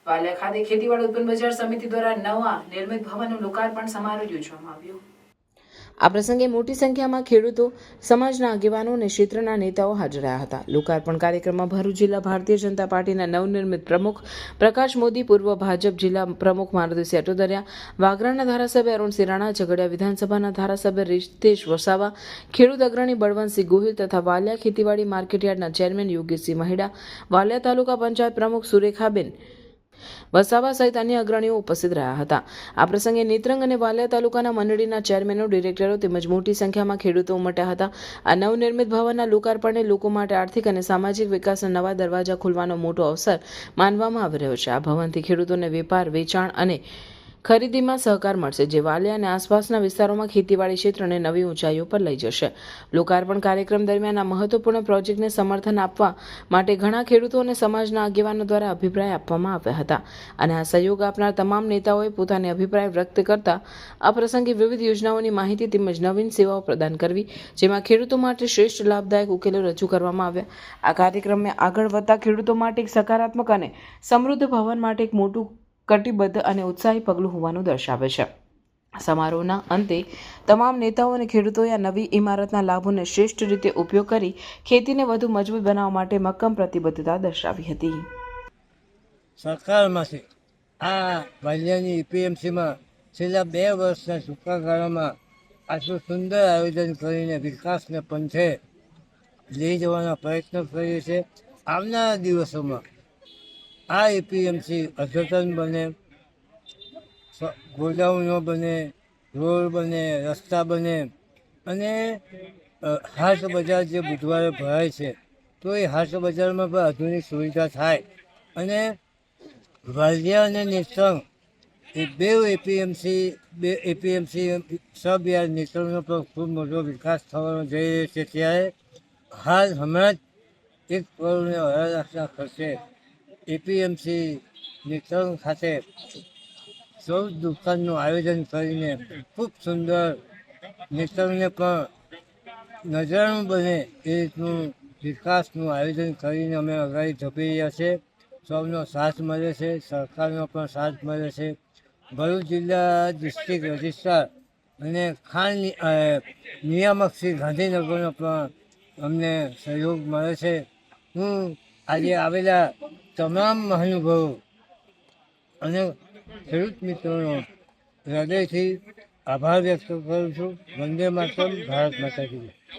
વાલિયા ખાતે ખેતીવાડી ઉત્પન્ન બજાર સમિતિ દ્વારા નવા નિર્મિત ભવનનું લોકાર્પણ સમારોહ યોજવામાં આવ્યો। આ પ્રસંગે મોટી સંખ્યામાં ખેડૂતો, સમાજના આગેવાનો અને ક્ષેત્રના નેતાઓ હાજર રહ્યા હતા। લોકાર્પણ કાર્યક્રમમાં ભરૂચ જિલ્લા ભારતીય જનતા પાર્ટીના નવનિર્મિત પ્રમુખ પ્રકાશ મોદી, પૂર્વ ભાજપ જિલ્લા પ્રમુખ મારુતિસિંહ અટોદરિયા, વાગરાના ધારાસભ્ય અરુણ સિરાણા, ઝઘડિયા વિધાનસભાના ધારાસભ્ય રીતેશ વસાવા, ખેડૂત અગ્રણી બળવંતસિંહ ગોહિલ તથા વાલિયા ખેતીવાડી માર્કેટયાર્ડના ચેરમેન યોગેશસિંહ મહેડા, વાલિયા તાલુકા પંચાયત પ્રમુખ સુરેખાબેન વસાવા સહિત અન્ય અગ્રણીઓ ઉપસ્થિત રહ્યા હતા। આ પ્રસંગે નેત્રંગ અને વાલિયા તાલુકાના મંડળીના ચેરમેનો, ડિરેક્ટરો તેમજ મોટી સંખ્યામાં ખેડૂતો ઉમટ્યા હતા। આ નવનિર્મિત ભવનના લોકાર્પણને લોકો માટે આર્થિક અને સામાજિક વિકાસના નવા દરવાજા ખોલવાનો મોટો અવસર માનવામાં આવી રહ્યો છે। આ ભવનથી ખેડૂતોને વેપાર, વેચાણ અને ખરીદીમાં સહકાર મળશે, જે વાલિયા અને આસપાસના વિસ્તારોમાં ખેતીવાડી ક્ષેત્રને નવી ઊંચાઈઓ પર લઈ જશે। લોકાર્પણ કાર્યક્રમ દરમિયાન આ મહત્વપૂર્ણ પ્રોજેક્ટને સમર્થન આપવા માટે ઘણા ખેડૂતો અને સમાજના આગેવાનો દ્વારા અભિપ્રાય આપવામાં આવ્યા હતા અને આ સહયોગ આપનાર તમામ નેતાઓએ પોતાની અભિપ્રાય વ્યક્ત કરતા આ પ્રસંગે વિવિધ યોજનાઓની માહિતી તેમજ નવીન સેવાઓ પ્રદાન કરવી, જેમાં ખેડૂતો માટે શ્રેષ્ઠ લાભદાયક ઉકેલો રજૂ કરવામાં આવ્યા। આ કાર્યક્રમને આગળ વધતા ખેડૂતો માટે એક સકારાત્મક અને સમૃદ્ધ ભવન માટે એક મોટું કટિબદ્ધ અને ઉત્સાહી પગલું હોવાનું દર્શાવે છે। સમારોહના અંતે તમામ નેતાઓ અને ખેડૂતોએ આ નવી ઇમારતના લાભોને શ્રેષ્ઠ રીતે ઉપયોગ કરી ખેતીને વધુ મજબૂત બનાવવા માટે મક્કમ પ્રતિબદ્ધતા દર્શાવી હતી। સરકારમાંથી આ વાલિયાની એપીએમસીમાં છેલ્લા 2 વર્ષના ટૂંકા ગાળામાં આટલું સુંદર આયોજન કરીને વિકાસને પંથે લઈ જવાના પ્રયત્નો કરીએ છીએ। આવનારા દિવસોમાં આ એપીએમસી અદ્યતન બને, ગોડાઉનો બને, રોડ બને, રસ્તા બને અને હાટ બજાર જે બુધવારે ભરાય છે તો એ હાટ બજારમાં પણ આધુનિક સુવિધા થાય અને વાલિયા અને નેત્રંગ એ બે એપીએમસી સબ યાર્ડ નેત્રંગનો પણ ખૂબ મોટો વિકાસ થવાનો જઈ રહ્યો છે। ત્યારે હમણાં જ 1 કરોડ ને 18 લાખના ખર્ચે એપીએમસી નેત્રંગ ખાતે 14 દુકાનનું આયોજન કરીને ખૂબ સુંદર નેત્રંગને પણ નજરાણું બને એ રીતનું વિકાસનું આયોજન કરીને અમે આગળ ધપી રહ્યા છીએ। સૌનો સાથ મળે છે, સરકારનો પણ સાથ મળે છે। ભરૂચ જિલ્લા ડિસ્ટ્રિક્ટ રજિસ્ટ્રાર અને ખાણ નિયામક શ્રી ગાંધીનગરનો પણ અમને સહયોગ મળે છે। હું આજે આવેલા તમામ મહાનુભાવો અને ખેડૂત મિત્રોનો હૃદયથી આભાર વ્યક્ત કરું છું। વંદે માતરમ, ભારત માતા કી જય।